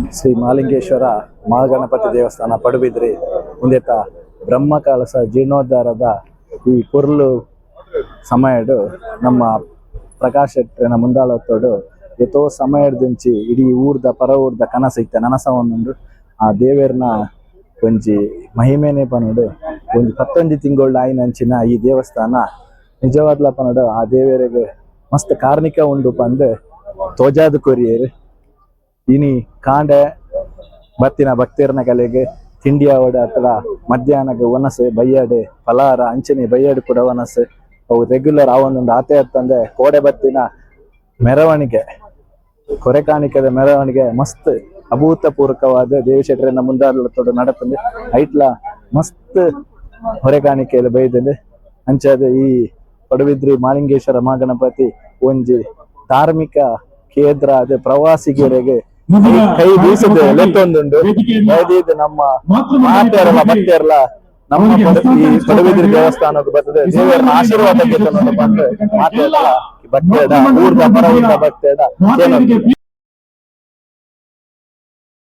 ಶ್ರೀ ಮಹಾಲಿಂಗೇಶ್ವರ ಮಹಾಗಣಪತಿ ದೇವಸ್ಥಾನ ಪಡುಬಿದ್ರಿ ಮುಂದೆತ ಬ್ರಹ್ಮಕಲಶ ಜೀರ್ಣೋದ್ಧಾರದ ಈ ಪೊರ್ಲು ಸಮಯಡು ನಮ್ಮ ಪ್ರಕಾಶ್ ಶೆಟ್ಟರನ ಮುಂದಾಳತ್ತೋಡು ಎತ್ತೋ ಸಮಯದಿಂಚಿ ಇಡೀ ಊರ್ದ ಪರ ಊರ್ದ ಕನಸು ಇತ್ತ ನನಸವನ್ನುಂಡು ಆ ದೇವೇರ್ನ ಒಂಜಿ ಮಹಿಮೆನೆ ಪನುಡು ಒಂದು 11 ತಿಂಗಳು ಆಯ್ನಂಚಿನ ಈ ದೇವಸ್ಥಾನ ನಿಜವಾದ್ಲ ಪನುಡು ಆ ದೇವೇರಿಗೆ ಮಸ್ತ್ ಕಾರ್ಣಿಕ ಉಂಡು ಪಂದು ತೋಜಾದು ಕೊರಿಯರು ಇನಿ ಕಾಂಡೆ ಬತ್ತಿನ ಭಕ್ತರ್ನ ಕಲೆಗೆ ತಿಂಡಿ ಆವಡ ಅಥವಾ ಮಧ್ಯಾಹ್ನಕ್ಕೆ ಒನಸು ಬಯ್ಯಾಡು ಫಲಾರ ಅಂಚನೆ ಬಯ್ಯಾಡು ಕೂಡ ಒನಸು ಅವು ರೆಗ್ಯುಲರ್ ಆವೊಂದು ಆತೆ ಅಂತಂದ್ರೆ ಕೋಡೆ ಬತ್ತಿನ ಮೆರವಣಿಗೆ ಕೊರೆಕಾಣಿಕದ ಮೆರವಣಿಗೆ ಮಸ್ತ್ ಅಭೂತಪೂರ್ವಕವಾದ ದೇವಶೆಟ್ಟರನ್ನ ಮುಂದಾಳತ್ತೋಡು ನಡತಂದು ಐಟ್ಲ ಮಸ್ತ್ ಹೊರೆಕಾಣಿಕೆಯಲ್ಲಿ ಬೈದಂದು ಅಂಚಾದ ಈ ಪಡುಬಿದ್ರಿ ಮಹಾಲಿಂಗೇಶ್ವರ ಮಹಾಗಣಪತಿ ಒಂಜಿ ಧಾರ್ಮಿಕ ಕೇಂದ್ರ ಅದು ಪ್ರವಾಸಿಗರಿಗೆ ಕೈ ಬೀಸದೆ ಲೆತ್ತೊಂದುಂಡು ನಮ್ಮ ಮಾತೆಯರಲ್ಲ ಭಕ್ತಿಯರಲ್ಲ ನಮ್ಮ ಈ ಪಡುಬಿದ್ರಿ ದೇವಸ್ಥಾನಕ್ಕೆ ಬರ್ತದೆ ದೇವರ ಆಶೀರ್ವಾದಕ್ಕೆ ಬಂದು ಮಾತೆಯಲ್ಲ ಭಕ್ತಿಯಡ ಊರ್ದ ಪರ ಊರ್ದ ಭಕ್ತಿಯಡ